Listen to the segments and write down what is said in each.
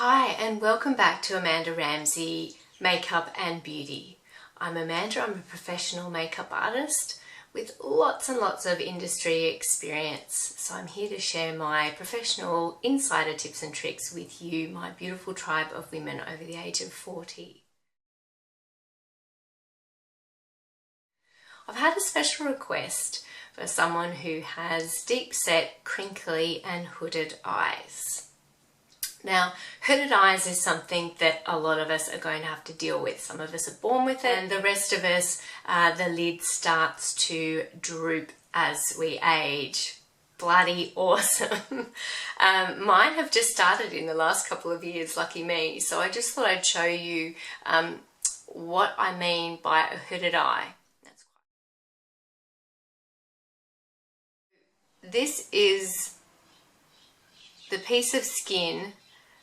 Hi and welcome back to Amanda Ramsey Makeup and Beauty. I'm Amanda, I'm a professional makeup artist with lots and lots of industry experience. So I'm here to share my professional insider tips and tricks with you, my beautiful tribe of women over the age of 40. I've had a special request for someone who has deep set, crinkly and hooded eyes. Now, hooded eyes is something that a lot of us are going to have to deal with. Some of us are born with it, and the rest of us, the lid starts to droop as we age. Bloody awesome. Mine have just started in the last couple of years, lucky me. So I just thought I'd show you what I mean by a hooded eye. This is the piece of skin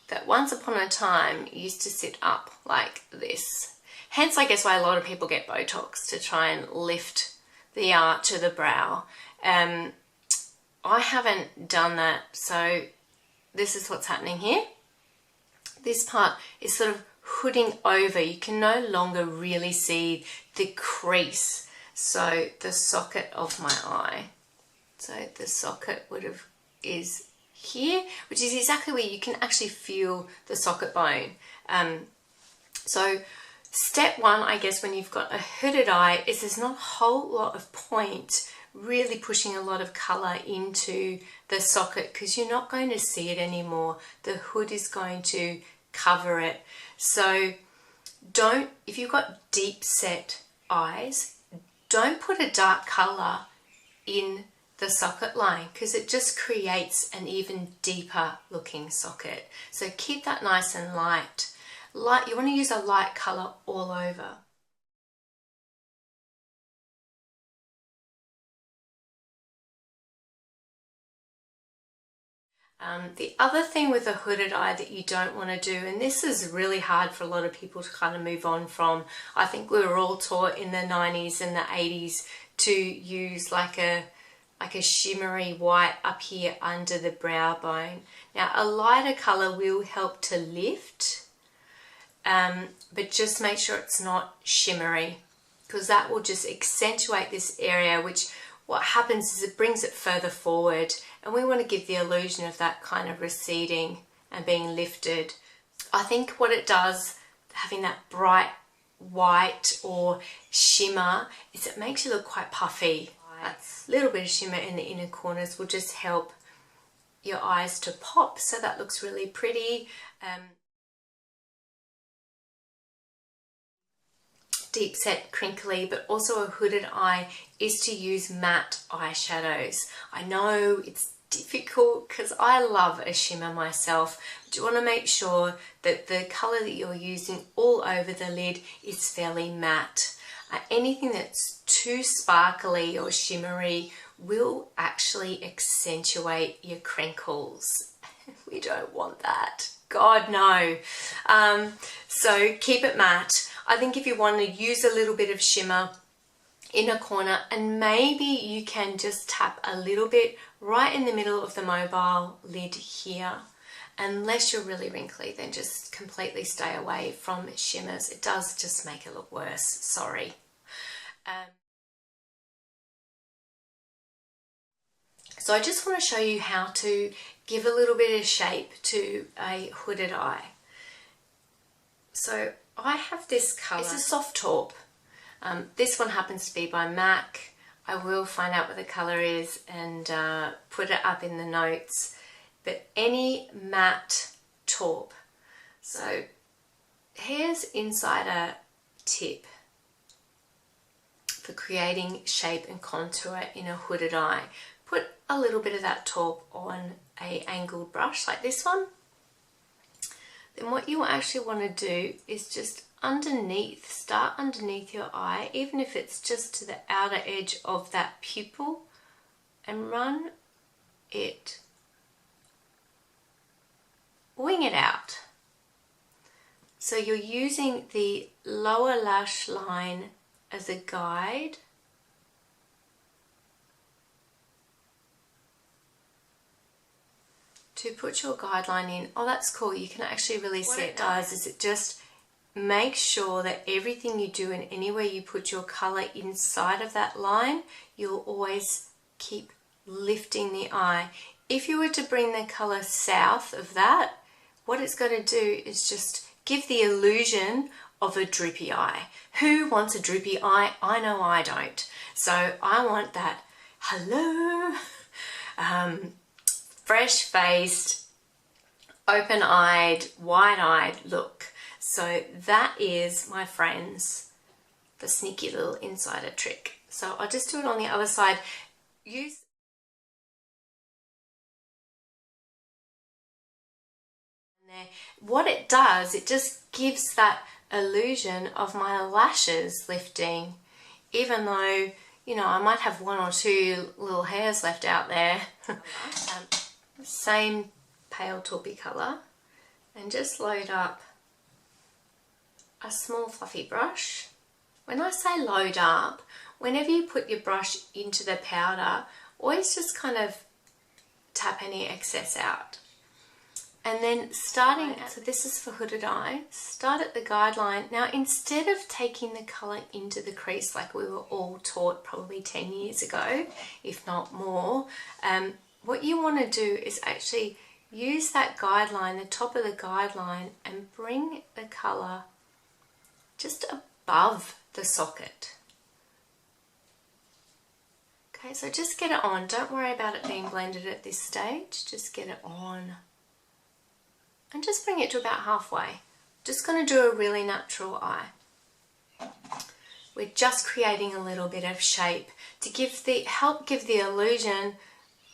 that once upon a time used to sit up like this. Hence, I guess, why a lot of people get Botox, to try and lift the arch of the brow. I haven't done that, so this is what's happening here. This part is sort of hooding over. You can no longer really see the crease, so the socket of my eye. So the socket is here, which is exactly where you can actually feel the socket bone. So step one, I guess, when you've got a hooded eye, is there's not a whole lot of point really pushing a lot of color into the socket, because you're not going to see it anymore. The hood is going to cover it. So if you've got deep set eyes, don't put a dark color in the socket line, because it just creates an even deeper looking socket. So keep that nice and light. You want to use a light color all over. The other thing with a hooded eye that you don't want to do, and this is really hard for a lot of people to kind of move on from, I think we were all taught in the 90s and the 80s to use like a shimmery white up here under the brow bone. Now, a lighter color will help to lift, but just make sure it's not shimmery, because that will just accentuate this area, which what happens is it brings it further forward, and we want to give the illusion of that kind of receding and being lifted. I think what it does, having that bright white or shimmer, is it makes you look quite puffy. A little bit of shimmer in the inner corners will just help your eyes to pop, so that looks really pretty. Deep set, crinkly, but also a hooded eye is to use matte eyeshadows. I know it's difficult because I love a shimmer myself, but you want to make sure that the color that you're using all over the lid is fairly matte. Anything that's too sparkly or shimmery will actually accentuate your crinkles. We don't want that. God, no. So keep it matte. I think if you want to use a little bit of shimmer in a corner, and maybe you can just tap a little bit right in the middle of the mobile lid here. Unless you're really wrinkly, then just completely stay away from shimmers. It does just make it look worse, sorry. So I just want to show you how to give a little bit of shape to a hooded eye. So I have this colour. It's a soft taupe. This one happens to be by MAC. I will find out what the colour is and put it up in the notes. But any matte taupe. So here's insider tip for creating shape and contour in a hooded eye. Put a little bit of that taupe on an angled brush like this one. Then what you actually want to do is just start underneath your eye, even if it's just to the outer edge of that pupil, and wing it out. So you're using the lower lash line as a guide, to put your guideline in. Oh, that's cool. You can actually really see it does is it just makes sure that everything you do and anywhere you put your color inside of that line, you'll always keep lifting the eye. If you were to bring the color south of that, what it's going to do is just give the illusion of a droopy eye. Who wants a droopy eye? I know I don't. So I want that, hello, fresh-faced, open-eyed, wide-eyed look. So that is, my friends, the sneaky little insider trick. So I'll just do it on the other side. Use what it does, it just gives that illusion of my lashes lifting, even though, you know, I might have one or two little hairs left out there. Same pale taupey colour, and just load up a small fluffy brush. When I say load up, whenever you put your brush into the powder, always just kind of tap any excess out. And then starting at, so this is for hooded eye, start at the guideline. Now instead of taking the colour into the crease like we were all taught probably 10 years ago, if not more, what you want to do is actually use that guideline, the top of the guideline, and bring the colour just above the socket. Okay, so just get it on. Don't worry about it being blended at this stage. Just get it on. And just bring it to about halfway. Just going to do a really natural eye. We're just creating a little bit of shape to help give the illusion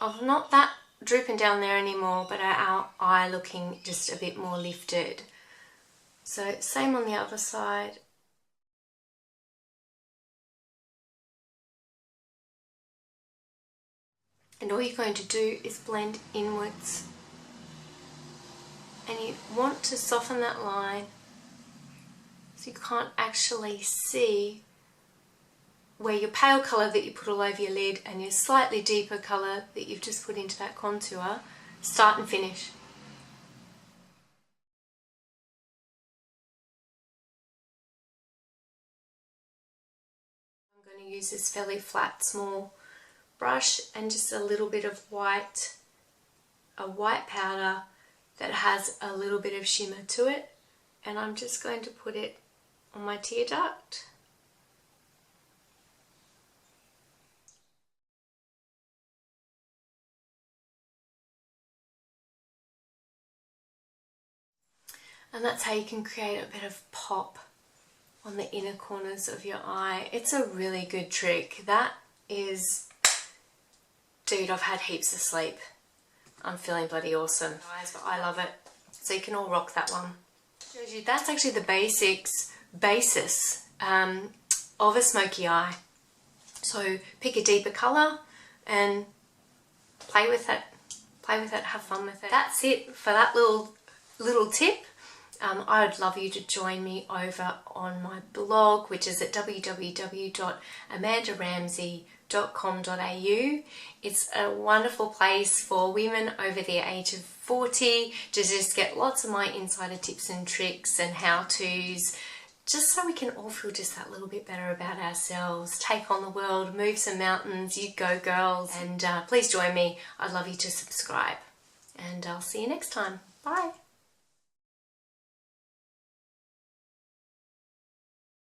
of not that drooping down there anymore, but our eye looking just a bit more lifted. So same on the other side. And all you're going to do is blend inwards. And you want to soften that line so you can't actually see where your pale colour that you put all over your lid and your slightly deeper colour that you've just put into that contour start and finish. I'm going to use this fairly flat, small brush and just a little bit of white, a white powder that has a little bit of shimmer to it, and I'm just going to put it on my tear duct. And that's how you can create a bit of pop on the inner corners of your eye. It's a really good trick. That is, dude, I've had heaps of sleep. I'm feeling bloody awesome, guys, but I love it. So you can all rock that one. Shows you that's actually the basis of a smoky eye. So pick a deeper colour and play with it. Play with it, have fun with it. That's it for that little tip. I'd love you to join me over on my blog, which is at www.amandaramsey.com.au. It's a wonderful place for women over the age of 40 to just get lots of my insider tips and tricks and how-tos, just so we can all feel just that little bit better about ourselves, take on the world, move some mountains. You go, girls. And please join me. I'd love you to subscribe. And I'll see you next time. Bye.